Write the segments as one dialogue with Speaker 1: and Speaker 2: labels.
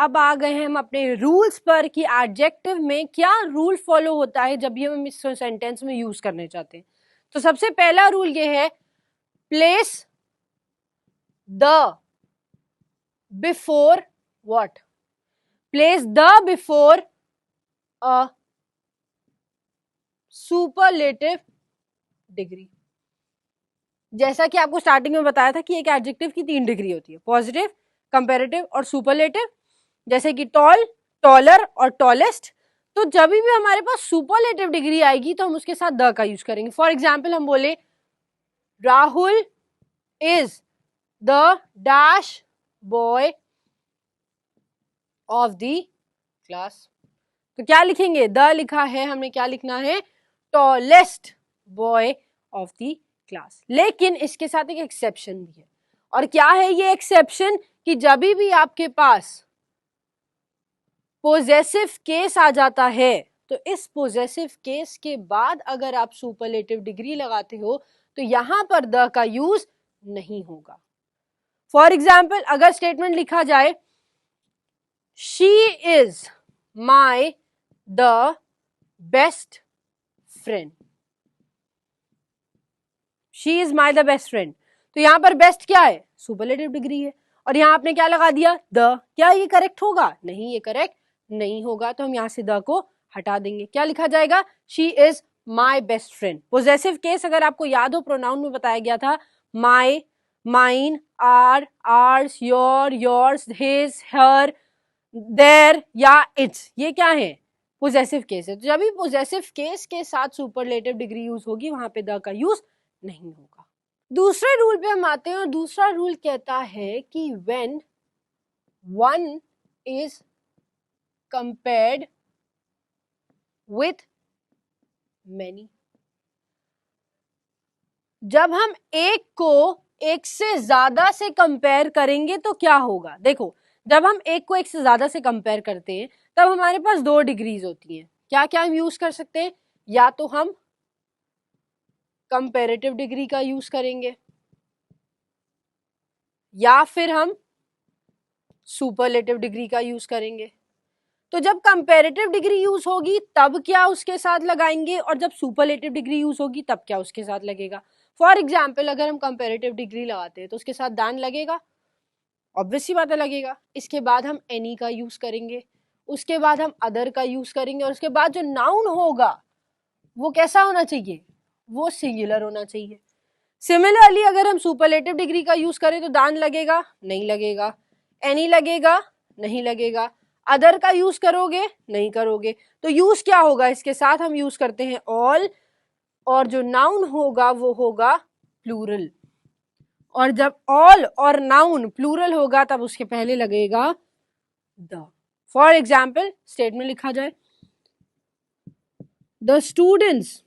Speaker 1: अब आ गए हैं हम अपने रूल्स पर कि एडजेक्टिव में क्या रूल फॉलो होता है जब भी हम इस सेंटेंस में यूज करने चाहते हैं। तो सबसे पहला रूल ये है, place the before what, place the before a superlative degree. जैसा कि आपको स्टार्टिंग में बताया था कि एक एडजेक्टिव की 3 डिग्री होती है, पॉजिटिव, कंपैरेटिव और सुपरलेटिव। जैसे कि टॉल, टॉलर और टॉलेस्ट। तो जब भी हमारे पास सुपरलेटिव डिग्री आएगी तो हम उसके साथ द का यूज करेंगे। फॉर एग्जाम्पल हम बोले Rahul is the dash boy of the class. तो क्या लिखेंगे, द लिखा है, हमने क्या लिखना है, tallest boy of the class. लेकिन इसके साथ एक एक्सेप्शन भी है। और क्या है ये एक्सेप्शन, कि जब भी आपके पास पोजेसिव केस आ जाता है तो इस पोजेसिव केस के बाद अगर आप सुपरलेटिव डिग्री लगाते हो तो यहां पर द का यूज नहीं होगा। फॉर एग्जाम्पल अगर स्टेटमेंट लिखा जाए she is my the best friend, she is my the best friend, तो यहां पर बेस्ट क्या है, सुपरलेटिव डिग्री है, और यहां आपने क्या लगा दिया, द। क्या ये करेक्ट होगा, नहीं ये करेक्ट नहीं होगा, तो हम यहां से द को हटा देंगे। क्या लिखा जाएगा, she is my best friend. Possessive case अगर आपको याद हो, प्रोनाउन में बताया गया था my, mine, our, ours, your, yours, his, her, their या इट्स, ये क्या है, पोजेसिव केस है। तो जब भी पोजेसिव केस के साथ सुपरलेटिव डिग्री यूज होगी वहां पे द का यूज नहीं होगा। दूसरे रूल पे हम आते हैं और दूसरा रूल कहता है कि when one is compared with many, जब हम एक को एक से ज्यादा से कंपेयर करेंगे तो क्या होगा। देखो जब हम एक को एक से ज्यादा से कंपेयर करते हैं तब हमारे पास 2 डिग्रीज होती हैं। क्या क्या हम यूज कर सकते हैं, या तो हम कंपेरेटिव डिग्री का यूज करेंगे या फिर हम सुपरलेटिव डिग्री का यूज करेंगे। तो जब कंपेरेटिव डिग्री यूज होगी तब क्या उसके साथ लगाएंगे, और जब सुपरलेटिव डिग्री यूज होगी तब क्या उसके साथ लगेगा। फॉर एग्जाम्पल अगर हम कंपेरेटिव डिग्री लगाते हैं तो उसके साथ दैन लगेगा, ऑब्वियस सी बात है लगेगा। इसके बाद हम एनी का यूज करेंगे, उसके बाद हम अदर का यूज करेंगे, और उसके बाद जो नाउन होगा वो कैसा होना चाहिए, वो सिंगुलर होना चाहिए। सिमिलरली अगर हम सुपरलेटिव डिग्री का यूज करें तो दैन लगेगा, नहीं लगेगा, एनी लगेगा, नहीं लगेगा, अदर का यूज करोगे, नहीं करोगे। तो यूज क्या होगा, इसके साथ हम यूज करते हैं ऑल, और जो नाउन होगा वो होगा प्लूरल, और जब ऑल और नाउन प्लूरल होगा तब उसके पहले लगेगा द। फॉर एग्जाम्पल स्टेटमेंट लिखा जाए the students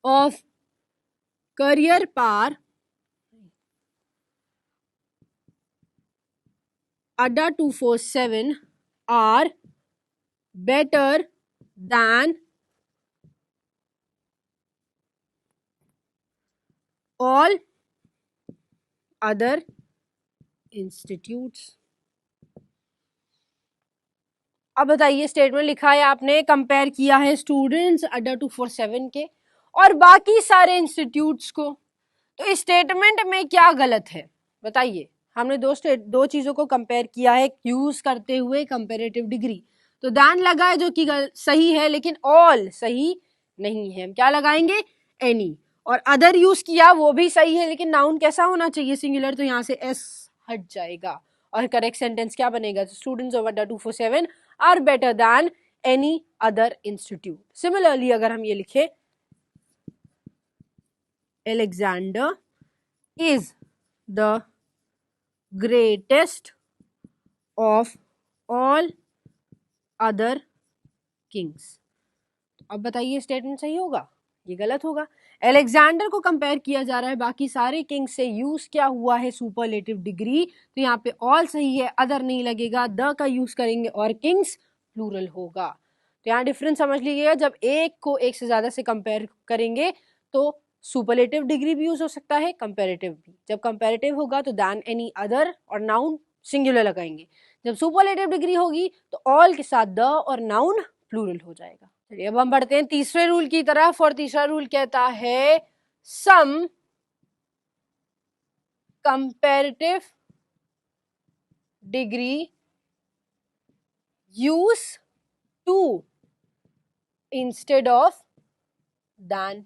Speaker 1: of career par Adda 247 are better than all other institutes। अब बताइए स्टेटमेंट लिखा है आपने, कंपेयर किया है स्टूडेंट्स अड्डा 247 के और बाकी सारे इंस्टीट्यूट्स को। तो इस स्टेटमेंट में क्या गलत है बताइए। हमने दो चीजों को कंपेयर किया है यूज करते हुए कंपेरेटिव डिग्री। तो दैन लगा है जो कि सही है, लेकिन ऑल सही नहीं है। हम क्या लगाएंगे, एनी। और अदर यूज किया वो भी सही है, लेकिन नाउन कैसा होना चाहिए, सिंगुलर, तो यहाँ से एस हट जाएगा और करेक्ट सेंटेंस क्या बनेगा, students of Adda 247 are better than any other institute. Similarly अगर हम ये लिखे Alexander is the greatest of all other kings। अब बताइए स्टेटमेंट सही होगा, ये गलत होगा। अलेक्जेंडर को कंपेयर किया जा रहा है बाकी सारे किंग्स से, यूज क्या हुआ है सुपरलेटिव डिग्री, तो यहाँ पे ऑल सही है, अदर नहीं लगेगा, द का यूज करेंगे और किंग्स प्लूरल होगा। तो यहाँ डिफरेंस समझ लीजिएगा, जब एक को एक से ज्यादा से कंपेयर करेंगे तो सुपरलेटिव डिग्री भी यूज हो सकता है, कंपेरेटिव भी। जब कंपेरेटिव होगा तो दैन एनी अदर और नाउन सिंगुलर लगाएंगे, जब सुपरलेटिव डिग्री होगी तो ऑल के साथ द और नाउन प्लूरल हो जाएगा। चलिए अब हम बढ़ते हैं तीसरे रूल की तरफ, और तीसरा रूल कहता है some comparative degree use to instead of than.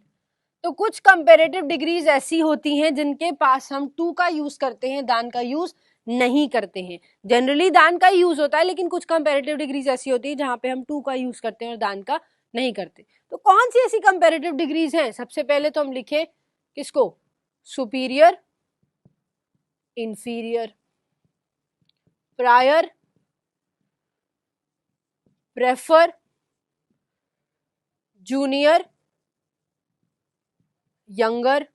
Speaker 1: तो कुछ कंपैरेटिव डिग्रीज ऐसी होती हैं जिनके पास हम टू का यूज करते हैं, दैन का यूज नहीं करते हैं। जनरली दैन का यूज होता है, लेकिन कुछ कंपैरेटिव डिग्रीज ऐसी होती है जहां पे हम टू का यूज करते हैं और दैन का नहीं करते। तो कौन सी ऐसी कंपैरेटिव डिग्रीज हैं? सबसे पहले तो हम लिखें किसको? Superior, inferior, prior, prefer, junior, younger,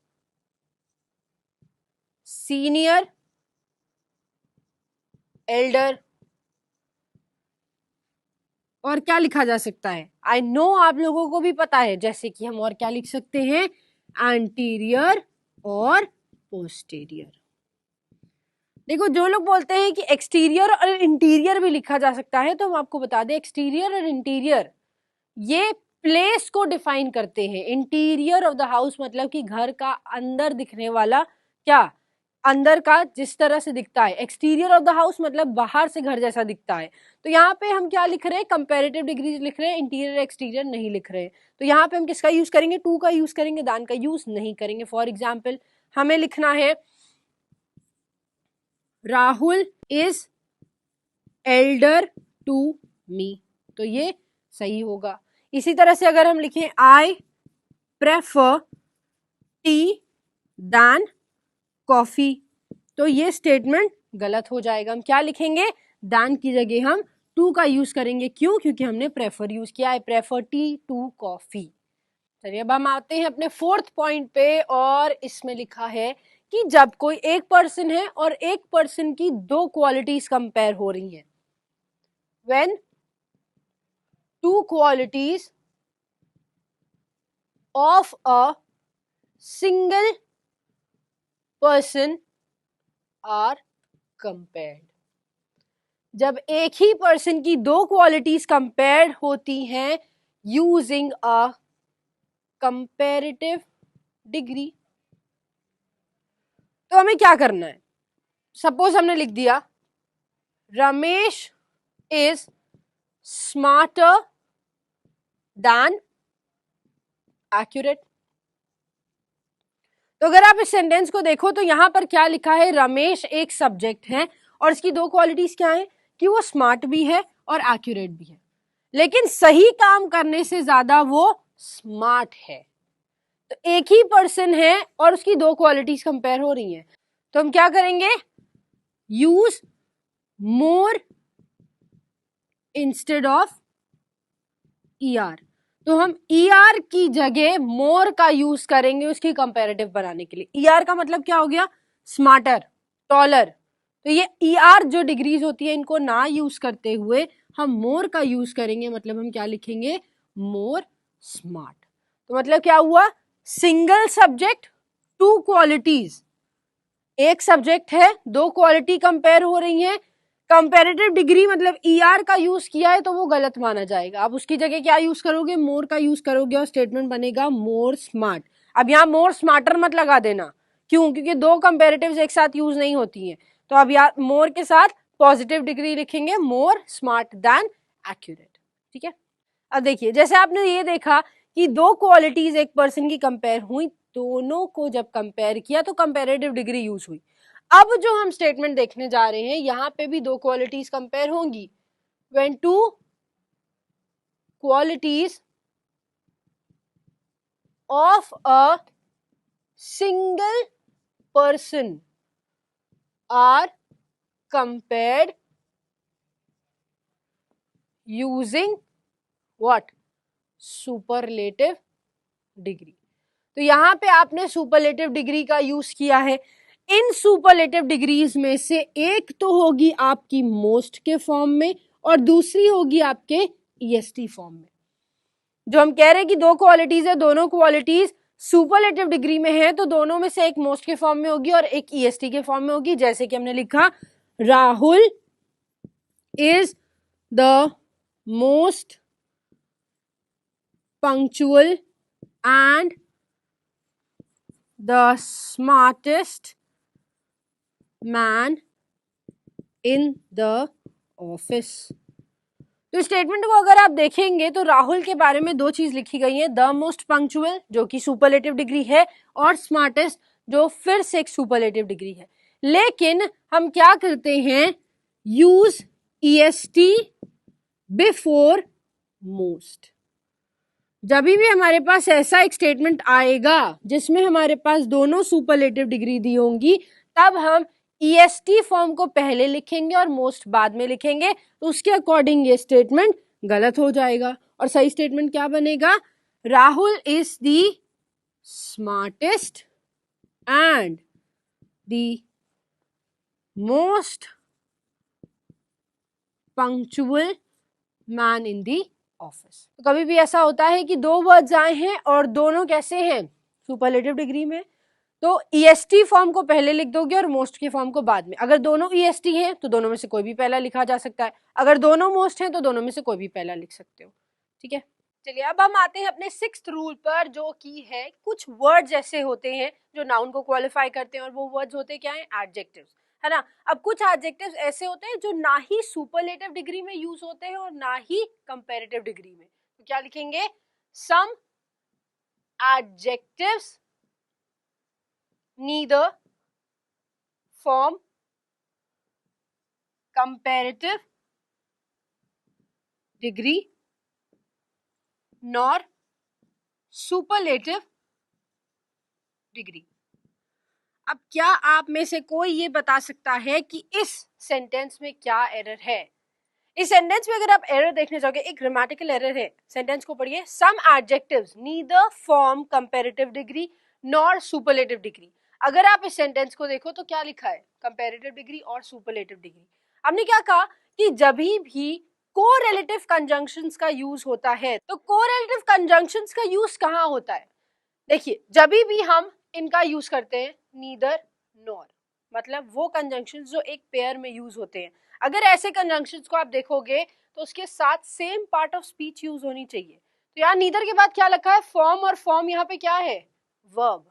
Speaker 1: senior, Elder. और क्या लिखा जा सकता है? आई नो आप लोगों को भी पता है, जैसे कि हम और क्या लिख सकते हैं? एंटीरियर और पोस्टीरियर। देखो जो लोग बोलते हैं कि एक्सटीरियर और इंटीरियर भी लिखा जा सकता है, तो हम आपको बता दें एक्सटीरियर और इंटीरियर ये प्लेस को डिफाइन करते हैं। इंटीरियर ऑफ द हाउस मतलब कि घर का अंदर दिखने वाला, क्या अंदर का जिस तरह से दिखता है। एक्सटीरियर ऑफ द हाउस मतलब बाहर से घर जैसा दिखता है। तो यहाँ पे हम क्या लिख रहे हैं? कंपैरेटिव डिग्रीज लिख रहे हैं, इंटीरियर एक्सटीरियर नहीं लिख रहे हैं। तो यहाँ पे हम किसका यूज करेंगे? टू का यूज करेंगे, दैन का यूज नहीं करेंगे। फॉर एग्जाम्पल हमें लिखना है Rahul is elder to me, तो ये सही होगा। इसी तरह से अगर हम लिखें I prefer tea than coffee, तो ये स्टेटमेंट गलत हो जाएगा। हम क्या लिखेंगे? दैन की जगह हम टू का यूज करेंगे। क्यों? क्योंकि हमने प्रेफर यूज किया। I prefer tea to coffee. चलिए अब हम आते हैं अपने फोर्थ पॉइंट पे, और इसमें लिखा है कि जब कोई एक पर्सन है और एक पर्सन की दो क्वालिटीज कंपेयर हो रही हैं, when two qualities of a single person are compared. जब एक ही पर्सन की दो क्वालिटीज कंपेयर्ड होती हैं यूजिंग अ कंपैरेटिव डिग्री, तो हमें क्या करना है? सपोज हमने लिख दिया Ramesh is smarter than accurate. तो अगर आप इस सेंटेंस को देखो तो यहां पर क्या लिखा है? रमेश एक सब्जेक्ट है और इसकी दो क्वालिटीज क्या है? कि वो स्मार्ट भी है और एक्यूरेट भी है, लेकिन सही काम करने से ज्यादा वो स्मार्ट है। तो एक ही पर्सन है और उसकी दो क्वालिटीज कंपेयर हो रही हैं, तो हम क्या करेंगे? Use more instead of ER. तो हम ईआर की जगह मोर का यूज करेंगे उसकी कंपैरेटिव बनाने के लिए। ईआर का मतलब क्या हो गया? Smarter, taller. तो ये ईआर जो डिग्रीज होती है इनको ना यूज करते हुए हम मोर का यूज करेंगे। मतलब हम क्या लिखेंगे? More smart. तो मतलब क्या हुआ? Single subject two qualities. एक सब्जेक्ट है, दो क्वालिटी कंपेयर हो रही हैं। कंपैरेटिव डिग्री मतलब ईआर का यूज किया है तो वो गलत माना जाएगा। आप उसकी जगह क्या यूज करोगे? मोर का यूज करोगे और स्टेटमेंट बनेगा मोर स्मार्ट। अब यहाँ मोर स्मार्टर मत लगा देना। क्यों? क्योंकि दो कंपैरेटिव्स एक साथ यूज नहीं होती हैं। तो अब यहाँ मोर के साथ पॉजिटिव डिग्री लिखेंगे, मोर स्मार्ट दैन एक्यूरेट। ठीक है। अब देखिए जैसे आपने ये देखा कि दो क्वालिटीज एक पर्सन की कंपेयर हुई, दोनों को जब कंपेयर किया तो कंपैरेटिव डिग्री यूज हुई। अब जो हम स्टेटमेंट देखने जा रहे हैं यहां पे भी दो क्वालिटीज कंपेयर होंगी। When two qualities of a single person are compared using what? Superlative degree. तो यहां पे आपने सुपरलेटिव डिग्री का यूज किया है। इन सुपरलेटिव डिग्रीज में से एक तो होगी आपकी मोस्ट के फॉर्म में और दूसरी होगी आपके ईएसटी फॉर्म में। जो हम कह रहे हैं कि दो क्वालिटीज है, दोनों क्वालिटीज सुपरलेटिव डिग्री में है, तो दोनों में से एक मोस्ट के फॉर्म में होगी और एक ईएसटी के फॉर्म में होगी। जैसे कि हमने लिखा Rahul is the most punctual and the smartest man in the office. तो स्टेटमेंट को अगर आप देखेंगे तो राहुल के बारे में दो चीज लिखी गई है, द मोस्ट पंक्चुअल जो कि सुपरलेटिव डिग्री है और स्मार्टेस्ट जो फिर से एक सुपरलेटिव डिग्री है। लेकिन हम क्या करते हैं, यूज ईएसटी बिफोर मोस्ट। जब भी हमारे पास ऐसा एक स्टेटमेंट आएगा जिसमें हमारे पास दोनों सुपरलेटिव डिग्री दी होंगी, तब हम ईएसटी फॉर्म को पहले लिखेंगे और मोस्ट बाद में लिखेंगे, तो उसके अकॉर्डिंग ये स्टेटमेंट गलत हो जाएगा। और सही स्टेटमेंट क्या बनेगा, Rahul is the smartest and the most punctual man in the office. तो कभी भी ऐसा होता है कि दो वर्ड्स आए हैं और दोनों कैसे हैं, सुपरलेटिव डिग्री में, तो ईएसटी फॉर्म को पहले लिख दोगे और मोस्ट की फॉर्म को बाद में। अगर दोनों ईएसटी हैं तो दोनों में से कोई भी पहला लिखा जा सकता है, अगर दोनों मोस्ट हैं तो दोनों में से कोई भी पहला लिख सकते हो। ठीक है, चलिए अब हम आते हैं अपने 6th रूल पर, जो कि है कुछ वर्ड्स ऐसे होते हैं जो नाउन को क्वालिफाई करते हैं, और वो वर्ड्स होते क्या हैं, एडजेक्टिव्स, है ना। अब कुछ एडजेक्टिव्स ऐसे होते हैं जो ना ही सुपरलेटिव डिग्री में यूज होते हैं और ना ही कंपैरेटिव डिग्री में। तो क्या लिखेंगे, सम adjectives neither form comparative degree nor superlative degree। अब क्या आप में से कोई ये बता सकता है कि इस सेंटेंस में क्या एरर है? इस सेंटेंस में अगर आप एरर देखने जाओगे, एक ग्रामेटिकल एरर है। सेंटेंस को पढ़िए, some adjectives neither form comparative degree nor superlative degree. अगर आप इस सेंटेंस को देखो तो क्या लिखा है, कंपैरेटिव डिग्री और सुपरलेटिव डिग्री। हमने क्या कहा कि जब भी कोरिलेटिव कंजंक्शंस का यूज होता है, तो कोरिलेटिव कंजंक्शंस का यूज कहाँ होता है? देखिए, जब भी हम इनका यूज करते हैं नीदर नॉर, मतलब वो कंजंक्शंस जो एक पेयर में यूज होते हैं। अगर ऐसे कंजंक्शंस को आप देखोगे तो उसके साथ same part of speech use होनी चाहिए। तो यहाँ नीदर के बाद क्या लिखा है, फॉर्म, और फॉर्म यहाँ पे क्या है, वर्ब।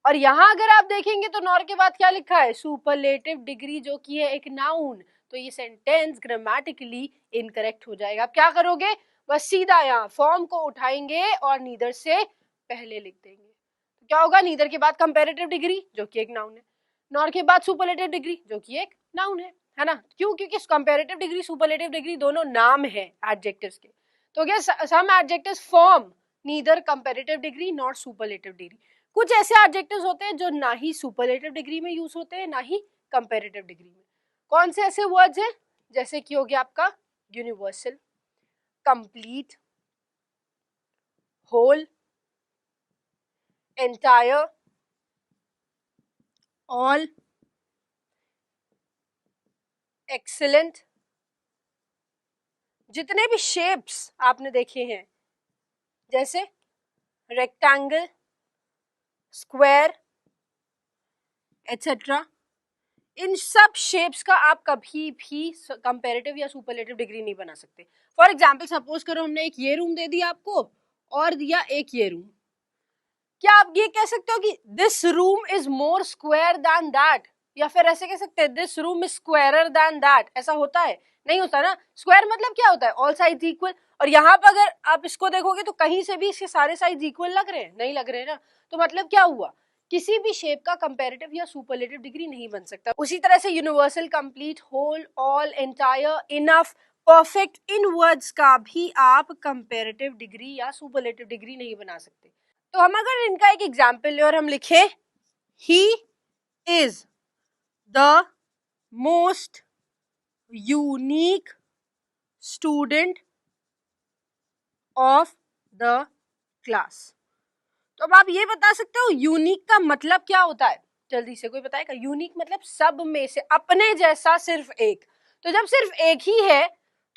Speaker 1: और यहाँ अगर आप देखेंगे तो नॉर के बाद क्या लिखा है, सुपरलेटिव डिग्री, जो कि है एक नाउन। तो ये सेंटेंस ग्रामेटिकली इनकरेक्ट हो जाएगा। आप क्या करोगे, बस सीधा यहाँ फॉर्म को उठाएंगे और नीदर से पहले लिख देंगे। तो क्या होगा, नीदर के बाद कंपैरेटिव डिग्री जो कि एक नाउन है, नॉर के बाद सुपरलेटिव डिग्री जो कि एक नाउन है ना। क्यों, क्योंकि कंपैरेटिव डिग्री सुपरलेटिव डिग्री दोनों नाम है एडजेक्टिव्स के। तो क्या some adjectives form neither comparative degree nor superlative degree. कुछ ऐसे एडजेक्टिव्स होते हैं जो ना ही सुपरलेटिव डिग्री में यूज होते हैं ना ही कंपैरेटिव डिग्री में। कौन से ऐसे वर्ड्स हैं, जैसे कि हो गया आपका universal, complete, whole, entire, all, excellent. जितने भी शेप्स आपने देखे हैं, जैसे रेक्टेंगल, स्क्वायर, एटसेट्रा, इन सब शेप्स का आप कभी भी कंपैरेटिव या सुपरलेटिव डिग्री नहीं बना सकते। फॉर एग्जाम्पल, सपोज करो हमने एक ये रूम दे दिया आपको और दिया एक ये रूम, क्या आप ये कह सकते हो कि this room is more square than that, या फिर ऐसे कह सकते हैं this room is squarer than that? ऐसा होता है? नहीं होता ना। स्क्वायर मतलब क्या होता है, ऑल साइड्स इक्वल। और यहाँ पर अगर आप इसको देखोगे तो कहीं से भी इसके सारे साइड्स इक्वल लग रहे हैं, नहीं लग रहे ना। तो मतलब क्या हुआ, किसी भी शेप का कंपैरेटिव या सुपरलेटिव डिग्री नहीं बन सकता। उसी तरह से universal, complete, whole, all, entire, enough, perfect, इन वर्ड्स का भी आप कंपैरेटिव डिग्री या सुपरलेटिव डिग्री नहीं बना सकते। तो हम अगर इनका एक एग्जाम्पल ले और हम लिखे he is the most unique student of the class, तो अब आप ये बता सकते हो यूनिक का मतलब क्या होता है? जल्दी से कोई बताएगा? यूनिक मतलब सब में से अपने जैसा सिर्फ एक। तो जब सिर्फ एक ही है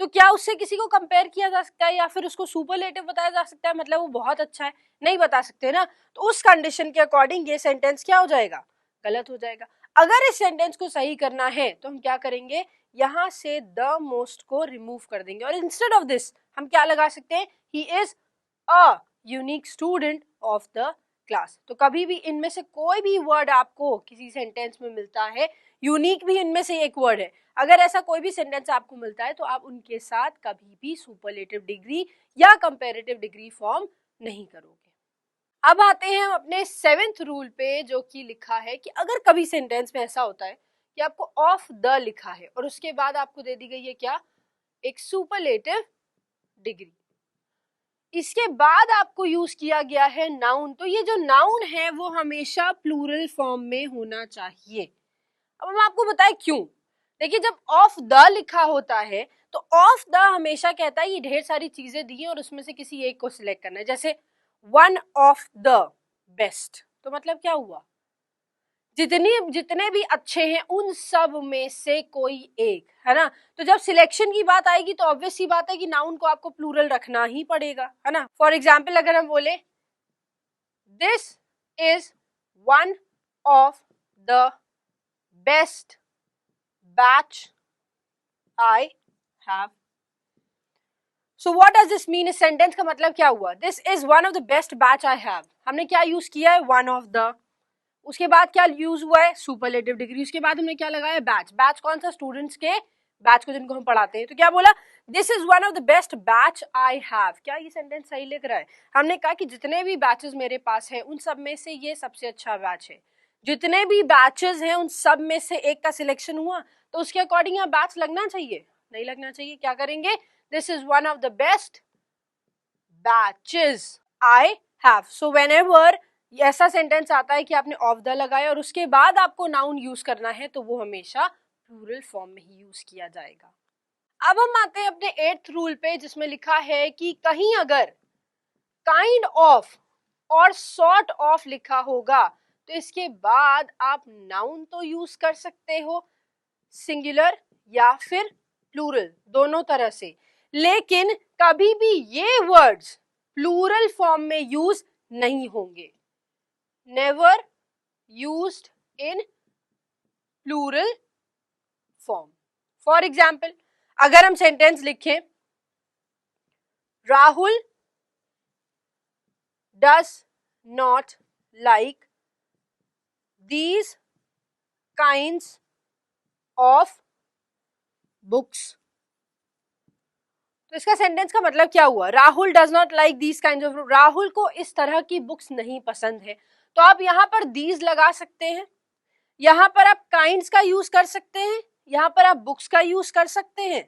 Speaker 1: तो क्या उससे किसी को कंपेयर किया जा सकता है या फिर उसको सुपरलेटिव बताया जा सकता है, मतलब वो बहुत अच्छा है? नहीं बता सकते ना। तो उस कंडीशन के अकॉर्डिंग ये सेंटेंस क्या हो जाएगा, गलत हो जाएगा। अगर इस सेंटेंस को सही करना है तो हम क्या करेंगे, यहाँ से द मोस्ट को रिमूव कर देंगे और इंस्टेड ऑफ दिस हम क्या लगा सकते हैं, he is a unique student of the class. तो कभी भी इनमें से कोई भी वर्ड आपको किसी सेंटेंस में मिलता है, यूनिक भी इनमें से एक वर्ड है, अगर ऐसा कोई भी सेंटेंस आपको मिलता है तो आप उनके साथ कभी भी सुपरलेटिव डिग्री या कंपैरेटिव डिग्री फॉर्म नहीं करोगे। अब आते हैं हम अपने 7th रूल पे, जो कि लिखा है कि अगर कभी सेंटेंस में ऐसा होता है कि आपको ऑफ द लिखा है और उसके बाद आपको दे दी गई है क्या, एक सुपरलेटिव डिग्री, इसके बाद आपको यूज किया गया है नाउन, तो ये जो नाउन है वो हमेशा प्लूरल फॉर्म में होना चाहिए। अब हम आपको बताएं क्यों। देखिए, जब ऑफ द लिखा होता है तो ऑफ द हमेशा कहता है ये ढेर सारी चीजें दी हैं और उसमें से किसी एक को सिलेक्ट करना है, जैसे वन ऑफ द बेस्ट, तो मतलब क्या हुआ, जितने भी अच्छे हैं उन सब में से कोई एक, है ना। तो जब सिलेक्शन की बात आएगी तो ऑब्वियस सी बात है कि नाउन को आपको प्लूरल रखना ही पड़ेगा, है ना। फॉर एग्जाम्पल अगर हम बोले this is one of the best batch I have, so what does this mean, इस सेंटेंस का मतलब क्या हुआ, this is one of the best batch I have, हमने क्या यूज किया है, वन ऑफ द, उसके बाद क्या यूज हुआ है, सुपरलेटिव डिग्री, उसके बाद हमने क्या लगाया, बैच, बैच कौन सा, स्टूडेंट्स के बैच को जिनको हम पढ़ाते हैं, तो क्या बोला, this is one of the best batch I have. क्या ये सेंटेंस सही लिख रहा है, हमने कहा कि जितने भी बैचेस मेरे पास हैं उन सब में से ये सबसे अच्छा बैच है, जितने भी बैचेस हैं उन सब में से एक का सिलेक्शन हुआ तो उसके अकॉर्डिंग यहाँ बैच लगना चाहिए, नहीं लगना चाहिए, क्या करेंगे, this is one of the best batches I have. So whenever ऐसा सेंटेंस आता है कि आपने ऑफ द लगाया और उसके बाद आपको नाउन यूज करना है तो वो हमेशा प्लूरल फॉर्म में ही यूज किया जाएगा। अब हम आते हैं अपने 8th रूल पे, जिसमें लिखा है कि कहीं अगर काइंड ऑफ और सॉर्ट ऑफ लिखा होगा तो इसके बाद आप नाउन तो यूज कर सकते हो, सिंगुलर या फिर प्लूरल, दोनों तरह से, लेकिन कभी भी ये वर्ड्स प्लूरल फॉर्म में यूज नहीं होंगे, never used in plural form. For example, अगर हम सेंटेंस लिखें Rahul does not like these kinds of books, तो इसका सेंटेंस का मतलब क्या हुआ, Rahul does not like these kinds of, Rahul को इस तरह की बुक्स नहीं पसंद है, तो आप यहाँ पर दीज लगा सकते हैं, यहाँ पर आप काइंड्स का यूज कर सकते हैं, यहाँ पर आप बुक्स का यूज कर सकते हैं।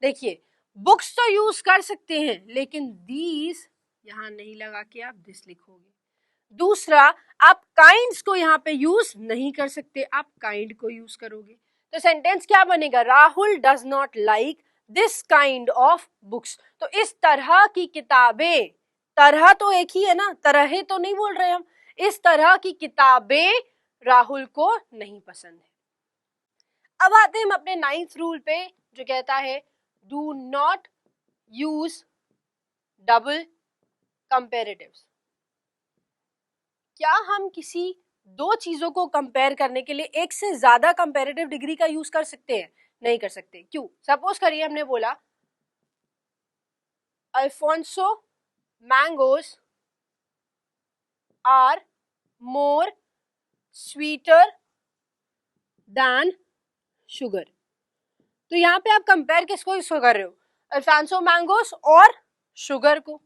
Speaker 1: देखिए, बुक्स तो यूज कर सकते हैं लेकिन दीज यहाँ नहीं लगा के आप दिस लिखोगे। दूसरा, आप काइंड्स को यहाँ पे यूज नहीं कर सकते, आप काइंड को यूज करोगे, तो सेंटेंस क्या बनेगा, Rahul does not like this kind of books, तो इस तरह की किताबें, तरह तो एक ही है ना, तरह तो नहीं बोल रहे हम, इस तरह की किताबें राहुल को नहीं पसंद है। अब आते हैं हम अपने 9th रूल पे, जो कहता है डू नॉट यूज डबल कंपेरेटिव्स। क्या हम किसी दो चीजों को कंपेयर करने के लिए एक से ज्यादा कंपेरेटिव डिग्री का यूज कर सकते हैं, नहीं कर सकते। क्यों, सपोज करिए हमने बोला Alphonso mangoes are more sweeter than sugar, तो यहाँ पे आप कंपेयर किसको कर रहे हो, अल्फांसो मैंगोस और शुगर को,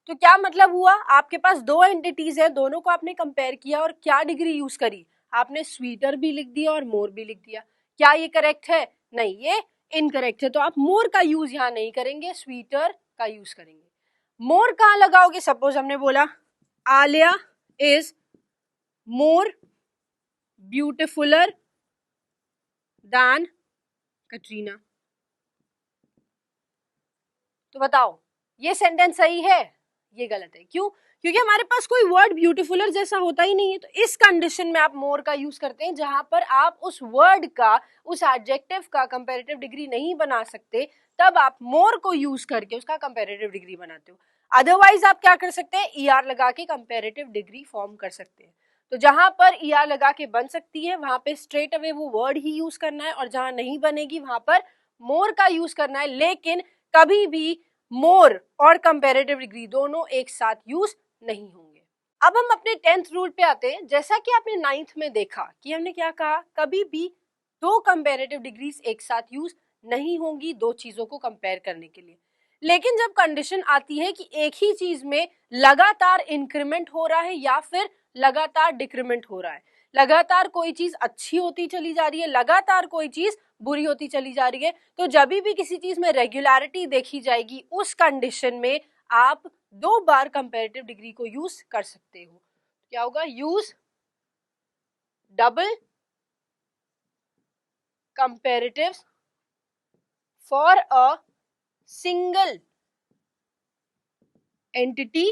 Speaker 1: तो क्या मतलब हुआ, आपके पास दो एंटिटीज है, दोनों को आपने कंपेयर किया और क्या डिग्री यूज करी, आपने स्वीटर भी लिख दिया और मोर भी लिख दिया। क्या ये करेक्ट है, नहीं, ये इनकरेक्ट है, तो आप मोर का यूज यहाँ नहीं करेंगे, स्वीटर का यूज करेंगे। मोर कहाँ लगाओगे, सपोज हमने बोला Alia is more beautifuller than Katrina, तो बताओ ये सेंटेंस सही है, ये गलत है। क्यों, क्योंकि हमारे पास कोई वर्ड ब्यूटीफुलर जैसा होता ही नहीं है, तो इस कंडीशन में आप मोर का यूज करते हैं, जहां पर आप उस वर्ड का, उस एडजेक्टिव का कंपैरेटिव डिग्री नहीं बना सकते, तब आप मोर को यूज करके उसका कंपैरेटिव डिग्री बनाते हो। अदरवाइज आप क्या कर सकते हैं, ER लगा के कंपैरेटिव डिग्री फॉर्म कर सकते हैं। तो जहां पर ER लगा के बन सकती है वहां पे स्ट्रेट अवे वो वर्ड ही यूज करना है, और जहां नहीं बनेगी वहां पर मोर का यूज करना है, लेकिन कभी भी मोर और कंपैरेटिव डिग्री दोनों एक साथ यूज नहीं होंगे। अब हम अपने 10th रूल पे आते हैं। जैसा कि आपने 9th में देखा कि हमने क्या कहा, कभी भी दो कंपैरेटिव डिग्रीज एक साथ यूज नहीं होंगी दो चीजों को कंपेयर करने के लिए। लेकिन जब कंडीशन आती है कि एक ही चीज में लगातार इंक्रीमेंट हो रहा है या फिर लगातार डिक्रीमेंट हो रहा है, लगातार कोई चीज अच्छी होती चली जा रही है, लगातार कोई चीज बुरी होती चली जा रही है, तो जब भी किसी चीज में रेगुलरिटी देखी जाएगी उस कंडीशन में आप दो बार कंपैरेटिव डिग्री को यूज कर सकते हो। क्या होगा, use double comparative for a single entity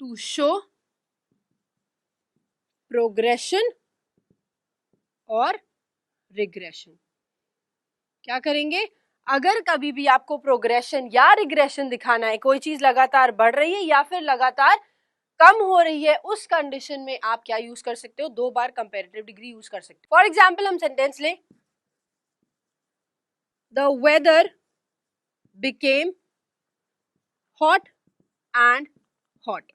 Speaker 1: to show progression और रिग्रेशन। क्या करेंगे, अगर कभी भी आपको प्रोग्रेशन या रिग्रेशन दिखाना है, कोई चीज लगातार बढ़ रही है या फिर लगातार कम हो रही है, उस कंडीशन में आप क्या यूज कर सकते हो, दो बार कंपैरेटिव डिग्री यूज कर सकते हो। फॉर एग्जाम्पल हम सेंटेंस ले, the weather became hot and hot.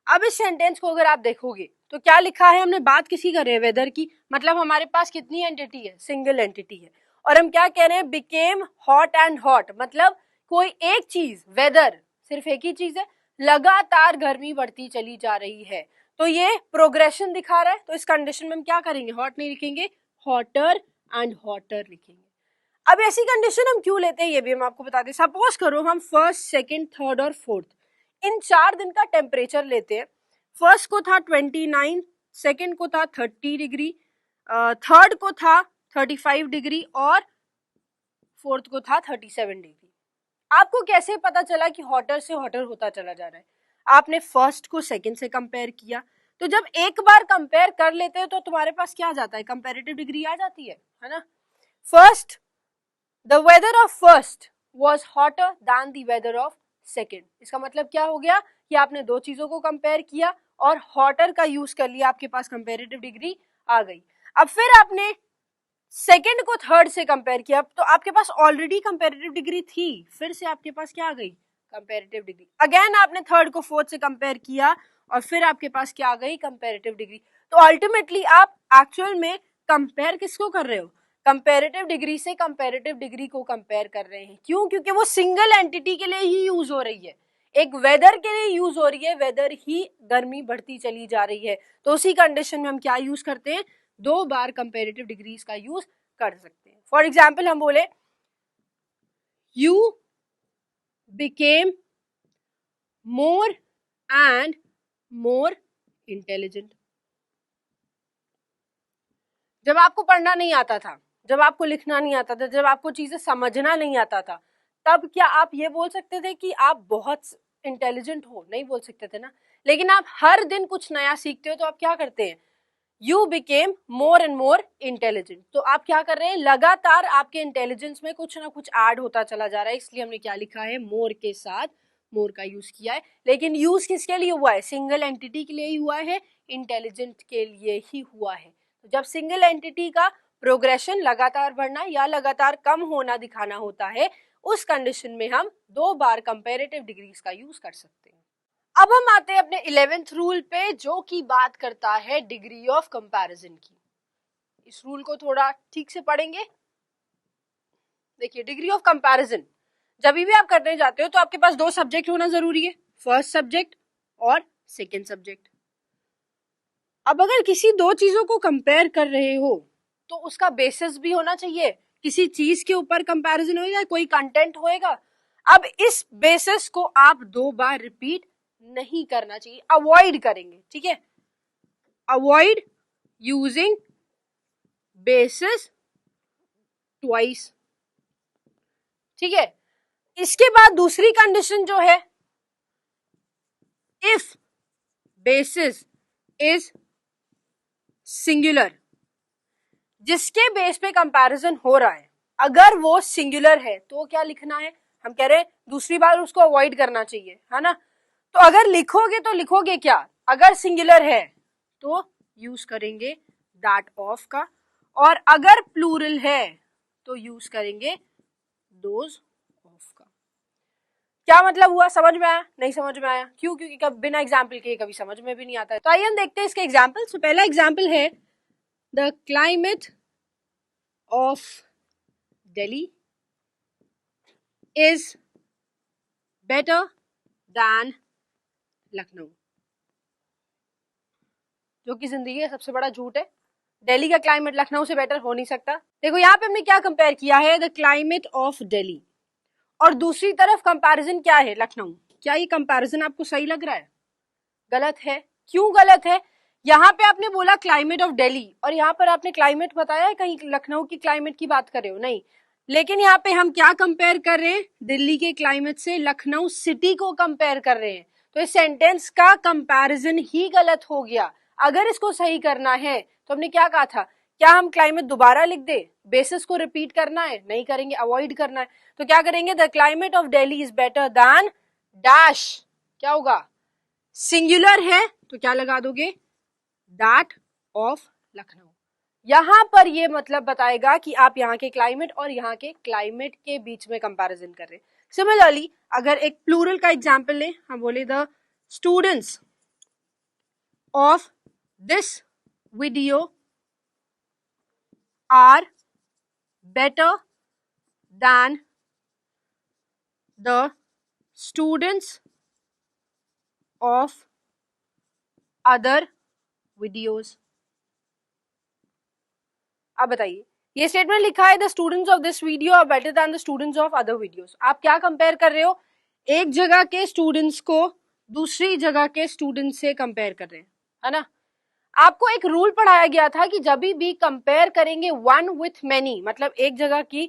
Speaker 1: अब इस सेंटेंस को अगर आप देखोगे तो क्या लिखा है, हमने बात किसी कर रहे हैं, वेदर की, मतलब हमारे पास कितनी एंटिटी है, सिंगल एंटिटी है, और हम क्या कह रहे हैं, बिकेम हॉट एंड हॉट, मतलब कोई एक चीज, वेदर सिर्फ एक ही चीज है, लगातार गर्मी बढ़ती चली जा रही है, तो ये प्रोग्रेशन दिखा रहा है। तो इस कंडीशन में हम क्या करेंगे, हॉट नहीं लिखेंगे, हॉटर एंड हॉटर लिखेंगे। अब ऐसी कंडीशन हम क्यों लेते हैं ये भी हम आपको बता दें। सपोज करो हम फर्स्ट, सेकंड, थर्ड और फोर्थ इन 4 दिन का टेम्परेचर लेते हैं। फर्स्ट को था 29, सेकंड को था 30 डिग्री, थर्ड को था 35 डिग्री और फोर्थ को था 37 डिग्री। आपको कैसे पता चला कि हॉटर से हॉटर होता चला जा रहा है? आपने फर्स्ट को सेकंड से कंपेयर किया, तो जब एक बार कंपेयर कर लेते हो तो तुम्हारे पास क्या आ जाता है, कंपेरेटिव डिग्री आ जाती है ना। First, the weather of first was hotter than the weather of second। इसका मतलब क्या हो गया कि आपने दो चीजों को कंपेयर किया और हॉटर का यूज कर लिया, आपके पास कंपेरेटिव डिग्री आ गई। अब फिर आपने सेकंड को थर्ड से कंपेयर किया, तो आपके पास ऑलरेडी कंपेरेटिव डिग्री थी, फिर से आपके पास क्या आ गई, कंपेरेटिव डिग्री। अगेन आपने थर्ड को फोर्थ से कंपेयर किया और फिर आपके पास क्या आ गई, कंपेरेटिव डिग्री। तो अल्टीमेटली आप एक्चुअल में कंपेयर किसको कर रहे हो, कंपैरेटिव डिग्री से कंपैरेटिव डिग्री को कंपेयर कर रहे हैं। क्यों, क्योंकि वो सिंगल एंटिटी के लिए ही यूज हो रही है, एक वेदर के लिए यूज हो रही है, वेदर ही गर्मी बढ़ती चली जा रही है, तो उसी कंडीशन में हम क्या यूज करते हैं, दो बार कंपैरेटिव डिग्रीज का यूज कर सकते हैं। फॉर एग्जाम्पल हम बोले you became more and more intelligent. जब आपको पढ़ना नहीं आता था, जब आपको लिखना नहीं आता था, जब आपको चीजें समझना नहीं आता था, तब क्या आप ये बोल सकते थे कि आप बहुत इंटेलिजेंट हो? नहीं बोल सकते थे ना। लेकिन आप हर दिन कुछ नया सीखते हो तो आप क्या करते हैं, you became more and more intelligent. तो आप क्या कर रहे हैं, लगातार आपके इंटेलिजेंस में कुछ ना कुछ ऐड होता चला जा रहा है, इसलिए हमने क्या लिखा है, मोर के साथ मोर का यूज किया है। लेकिन यूज किसके लिए हुआ है, सिंगल एंटिटी के लिए ही हुआ है, इंटेलिजेंट के लिए ही हुआ है। तो जब सिंगल एंटिटी का प्रोग्रेशन लगातार बढ़ना या लगातार कम होना दिखाना होता है, उस कंडीशन में हम दो बार कंपैरेटिव डिग्रीज का यूज कर सकते हैं। अब हम आते हैं अपने 11th रूल पे, जो कि बात करता है डिग्री ऑफ कंपैरिजन की। इस रूल को थोड़ा ठीक से पढ़ेंगे। देखिए, डिग्री ऑफ कंपैरिजन जब भी आप करने जाते हो तो आपके पास दो सब्जेक्ट होना जरूरी है, फर्स्ट सब्जेक्ट और सेकेंड सब्जेक्ट। अब अगर किसी दो चीजों को कंपेयर कर रहे हो तो उसका बेसिस भी होना चाहिए, किसी चीज के ऊपर कंपैरिजन होगा, कोई कंटेंट होएगा। अब इस बेसिस को आप दो बार रिपीट नहीं करना चाहिए, अवॉइड करेंगे, ठीक है। अवॉइड यूजिंग बेसिस ट्वाइस, ठीक है। इसके बाद दूसरी कंडीशन जो है, इफ बेसिस इज सिंगुलर, जिसके बेस पे कंपैरिजन हो रहा है अगर वो सिंगुलर है तो क्या लिखना है, हम कह रहे हैं दूसरी बार उसको अवॉइड करना चाहिए, है ना। तो अगर लिखोगे तो लिखोगे क्या, अगर सिंगुलर है तो यूज करेंगे दैट ऑफ का, और अगर प्लूरल है तो यूज करेंगे दोज ऑफ का। क्या मतलब हुआ, समझ में आया? नहीं समझ में आया? क्यों? क्योंकि कभी बिना एग्जाम्पल के कभी समझ में भी नहीं आता है। तो आइए हम देखते हैं इसके एग्जाम्पल। तो पहला एग्जाम्पल है the climate of Delhi is better than Lucknow, जो कि जिंदगी का सबसे बड़ा झूठ है। दिल्ली का क्लाइमेट लखनऊ से बेटर हो नहीं सकता। देखो यहाँ पे हमने क्या कंपेयर किया है, द क्लाइमेट ऑफ दिल्ली, और दूसरी तरफ कंपैरिजन क्या है, लखनऊ। क्या ये कंपैरिजन आपको सही लग रहा है? गलत है। क्यों गलत है? यहाँ पे आपने बोला क्लाइमेट ऑफ दिल्ली, और यहाँ पर आपने क्लाइमेट बताया है, कहीं लखनऊ की क्लाइमेट की बात कर रहे हो? नहीं। लेकिन यहाँ पे हम क्या कंपेयर कर रहे हैं, दिल्ली के क्लाइमेट से लखनऊ सिटी को कंपेयर कर रहे हैं। तो इस सेंटेंस का कंपैरिजन ही गलत हो गया। अगर इसको सही करना है तो हमने क्या कहा था, क्या हम क्लाइमेट दोबारा लिख दे, बेसिस को रिपीट करना है? नहीं करेंगे, अवॉइड करना है। तो क्या करेंगे, the climate of Delhi is better than dash, क्या होगा, सिंगुलर है तो क्या लगा दोगे, दैट ऑफ लखनऊ। यहां पर ये मतलब बताएगा कि आप यहाँ के क्लाइमेट और यहाँ के क्लाइमेट के बीच में कंपैरिजन कर रहे हैं। सिमिलरली अगर एक प्लूरल का एग्जांपल लें, हम बोले the students of this video are better than the students of other videos. अब बताइए, ये स्टेटमेंट लिखा है the students of this video are better than the students of other videos. आप क्या कंपेयर कर रहे हो, एक जगह के स्टूडेंट्स को दूसरी जगह के स्टूडेंट्स से कंपेयर कर रहे हैं, है ना। आपको एक रूल पढ़ाया गया था कि जब भी कंपेयर करेंगे वन विथ मेनी, मतलब एक जगह की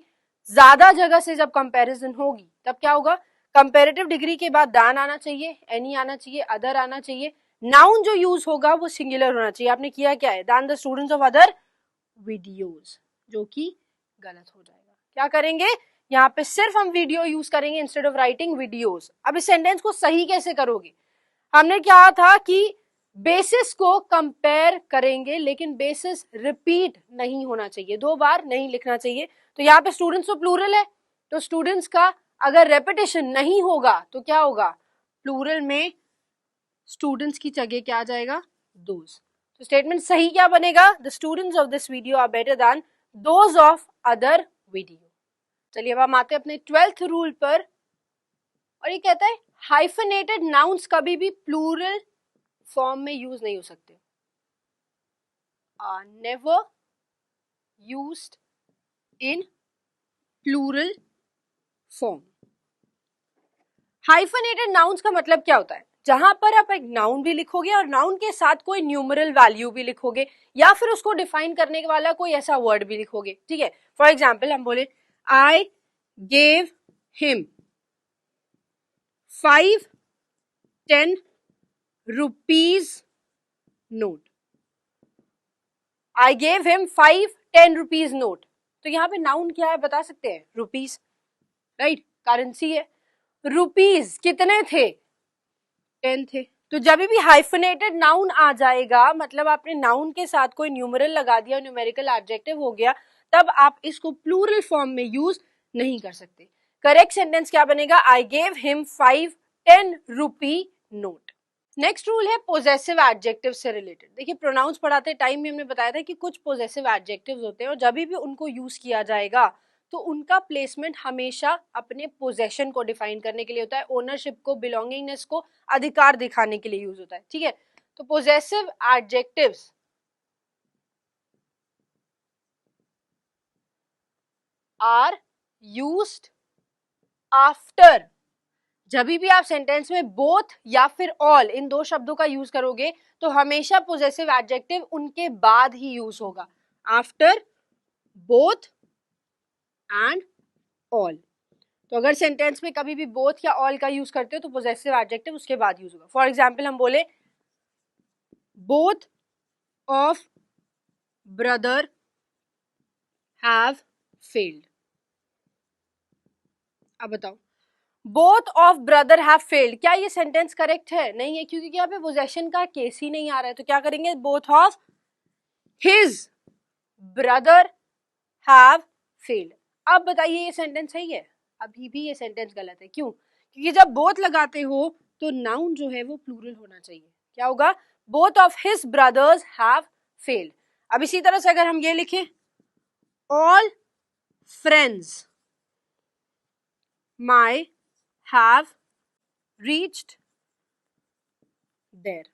Speaker 1: ज्यादा जगह से जब कंपैरिजन होगी तब क्या होगा, कंपेरेटिव डिग्री के बाद दान आना चाहिए, एनी आना चाहिए, अदर आना चाहिए, नाउन जो यूज होगा वो सिंगुलर होना चाहिए। आपने किया क्या है, दान the students of other videos, जो कि गलत हो जाएगा। क्या करेंगे, यहाँ पे सिर्फ हम वीडियो यूज करेंगे इंस्टेड ऑफ राइटिंग वीडियोस। अब इस सेंटेंस को सही कैसे करोगे, हमने क्या था कि बेसिस को कंपेयर करेंगे, लेकिन बेसिस रिपीट नहीं होना चाहिए, दो बार नहीं लिखना चाहिए। तो यहाँ पे स्टूडेंट्स तो प्लूरल है, तो स्टूडेंट्स का अगर रेपिटेशन नहीं होगा तो क्या होगा, प्लूरल में स्टूडेंट्स की जगह क्या आ जाएगा, दोज। तो स्टेटमेंट सही क्या बनेगा, the students of this video are better than those of other video. चलिए अब हम आते हैं अपने 12th रूल पर, और ये कहता है हाइफनेटेड नाउन्स कभी भी प्लूरल फॉर्म में यूज नहीं हो सकते, are never used in plural form. Hyphenated nouns का मतलब क्या होता है, जहां पर आप एक नाउन भी लिखोगे और नाउन के साथ कोई न्यूमरल वैल्यू भी लिखोगे, या फिर उसको डिफाइन करने वाला कोई ऐसा वर्ड भी लिखोगे, ठीक है। फॉर एग्जाम्पल हम बोले I gave him 5-10 rupees note, I gave him 5-10 rupees note. तो यहाँ पे नाउन क्या है बता सकते हैं, रुपीज, राइट, करेंसी है। रुपीज कितने थे, 10 थे। तो जब भी हाइफनेटेड नाउन आ जाएगा, मतलब आपने नाउन के साथ कोई न्यूमरल लगा दिया, न्यूमेरिकल एडजेक्टिव हो गया, तब आप इसको प्लूरल फॉर्म में यूज नहीं कर सकते। करेक्ट सेंटेंस क्या बनेगा, I gave him 5-10 rupee note. Next rule है पोजेसिव एडजेक्टिव से रिलेटेड। देखिए प्रोनाउंस पढ़ाते टाइम में हमने बताया था कि कुछ पोजेसिव एडजेक्टिव्स होते हैं और जब भी उनको यूज किया जाएगा तो उनका प्लेसमेंट हमेशा अपने पोजेशन को डिफाइन करने के लिए होता है, ओनरशिप को, बिलोंगिंगनेस को, अधिकार दिखाने के लिए यूज होता है, ठीक है। तो possessive adjectives are used after, जब भी आप सेंटेंस में बोथ या फिर ऑल इन दो शब्दों का यूज करोगे तो हमेशा पोजेसिव एडजेक्टिव उनके बाद ही यूज होगा, आफ्टर, बोथ एंड ऑल। तो अगर सेंटेंस में कभी भी बोथ या ऑल का यूज करते हो तो पोजेसिव एडजेक्टिव उसके बाद यूज होगा। फॉर एग्जाम्पल हम बोले both of brother have failed. अब बताओ, both of brother have failed, क्या ये सेंटेंस करेक्ट है? नहीं है, क्योंकि यहाँ पे पोजेशन का केस ही नहीं आ रहा है। तो क्या करेंगे? Both of his brother have failed. अब बताइए ये सेंटेंस सही है? अभी भी ये सेंटेंस गलत है। क्यों? क्योंकि जब बोथ लगाते हो तो नाउन जो है वो प्लूरल होना चाहिए। क्या होगा? Both of his brothers have failed. अब इसी तरह से अगर हम ये लिखें, all friends my have reached there.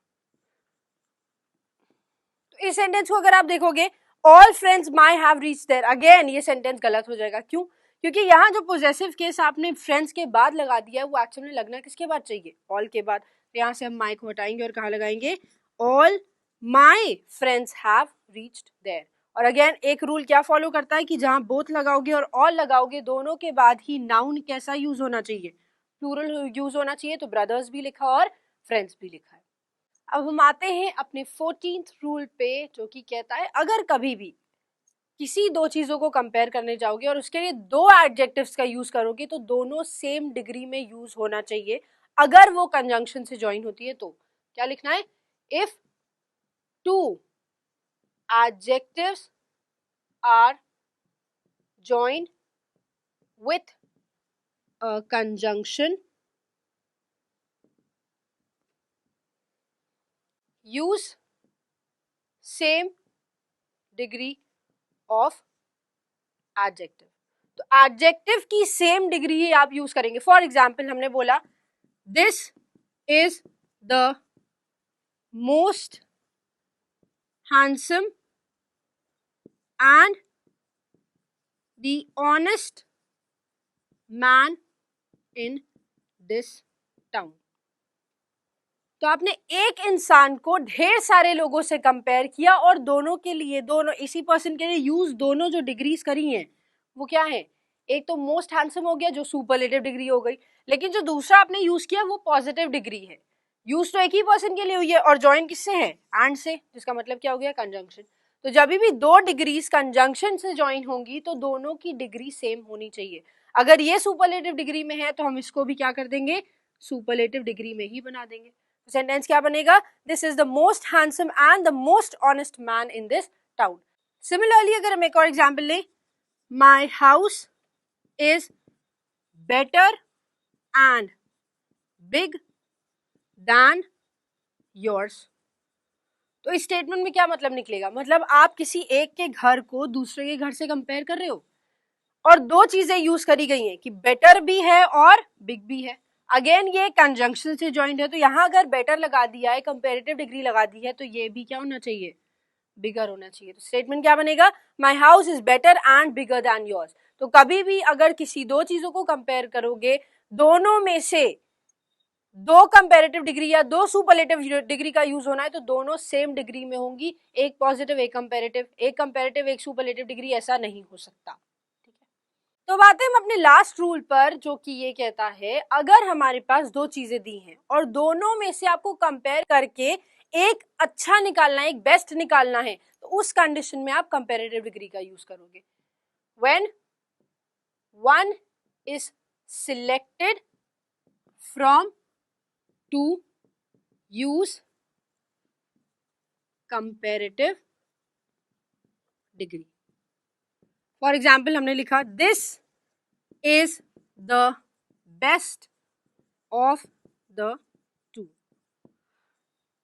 Speaker 1: तो इस सेंटेंस को अगर आप देखोगे, all friends my have reached there, again ये सेंटेंस गलत हो जाएगा। क्यों? क्योंकि यहाँ जो पोजेसिव केस आपने फ्रेंड्स के बाद लगा दिया है वो एक्चुअली लगना किसके बाद चाहिए? ऑल के बाद। तो यहाँ से हम माई को हटाएंगे और कहाँ लगाएंगे? All my friends have reached there. और अगेन एक रूल क्या फॉलो करता है कि जहां बोथ लगाओगे और ऑल लगाओगे दोनों के बाद ही नाउन कैसा यूज होना चाहिए? प्लूरल यूज होना चाहिए। तो ब्रदर्स भी लिखा और फ्रेंड्स भी लिखा है। अब हम आते हैं अपने 14th रूल पे, जो कि कहता है अगर कभी भी किसी दो चीजों को कंपेयर करने जाओगे और उसके लिए दो एडजेक्टिव्स का यूज करोगे तो दोनों सेम डिग्री में यूज होना चाहिए। अगर वो कंजंक्शन से ज्वाइन होती है तो क्या लिखना है? If two adjectives are joined with a conjunction, use same degree of adjective। तो adjective की same degree ही आप यूज करेंगे। फॉर एग्जाम्पल हमने बोला this is the most handsome and the honest man in this town। तो आपने एक इंसान को ढेर सारे लोगों से कंपेयर किया और दोनों के लिए, दोनों इसी पर्सन के लिए यूज दोनों जो डिग्रीज करी हैं वो क्या है? एक तो मोस्ट हैंडसम हो गया जो सुपरलेटिव डिग्री हो गई, लेकिन जो दूसरा आपने यूज किया वो पॉजिटिव डिग्री है। यूज तो एक ही पर्सन के लिए हुई है और ज्वाइन किससे है? एंड से, जिसका मतलब क्या हो गया? कंजंक्शन। तो जब भी दो डिग्रीज कंजंक्शन से ज्वाइन होंगी तो दोनों की डिग्री सेम होनी चाहिए। अगर ये सुपरलेटिव डिग्री में है तो हम इसको भी क्या कर देंगे? सुपरलेटिव डिग्री में ही बना देंगे। सेंटेंस क्या बनेगा? This is the most handsome and the most honest man in this town. Similarly अगर हम एक और एग्जाम्पल लें, my house is better and big than yours. तो इस स्टेटमेंट में क्या मतलब निकलेगा? मतलब आप किसी एक के घर को दूसरे के घर से कंपेयर कर रहे हो और दो चीजें यूज करी गई हैं कि बेटर भी है और बिग भी है। अगेन ये कंजंक्शन से ज्वाइंट है, तो यहाँ अगर बेटर लगा दिया है, कंपेरेटिव डिग्री लगा दी है, तो ये भी क्या होना चाहिए? बिगर होना चाहिए। तो स्टेटमेंट क्या बनेगा? माई house is better and bigger than yours. तो कभी भी अगर किसी दो चीजों को कंपेयर करोगे, दोनों में से दो कंपेरेटिव डिग्री या दो सुपरलेटिव डिग्री का यूज होना है तो दोनों सेम डिग्री में होंगी, एक पॉजिटिव एक कंपेरेटिव एक सुपरलेटिव डिग्री, ऐसा नहीं हो सकता। तो बात है हम अपने लास्ट रूल पर, जो कि ये कहता है अगर हमारे पास दो चीजें दी हैं और दोनों में से आपको कंपेयर करके एक अच्छा निकालना है, एक बेस्ट निकालना है, तो उस कंडीशन में आप कंपेरेटिव डिग्री का यूज करोगे। When one is selected from two use comparative degree. For example हमने लिखा this is the best of the two.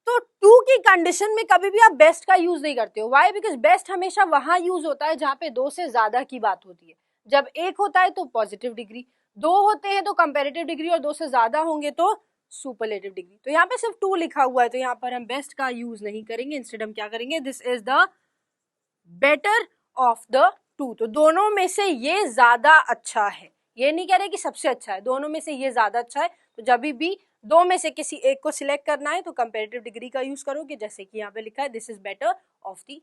Speaker 1: तो टू की कंडीशन में कभी भी आप बेस्ट का यूज नहीं करते हो। वाई? बिकॉज बेस्ट हमेशा वहां यूज होता है जहां पे दो से ज्यादा की बात होती है। जब एक होता है तो पॉजिटिव डिग्री, दो होते हैं तो कंपेरेटिव डिग्री, और दो से ज्यादा होंगे तो सुपरलेटिव डिग्री। तो यहाँ पे सिर्फ टू लिखा हुआ है तो यहाँ पर हम बेस्ट का यूज नहीं करेंगे, इंस्टेड हम क्या करेंगे? This is the better of the two. तो दोनों में से ये ज्यादा अच्छा है, ये नहीं कह रहे कि सबसे अच्छा है, दोनों में से ये ज्यादा अच्छा है। तो जब भी दो में से किसी एक को सिलेक्ट करना है तो कंपेरेटिव डिग्री का यूज करोगे, जैसे कि यहाँ पे लिखा है this is better of the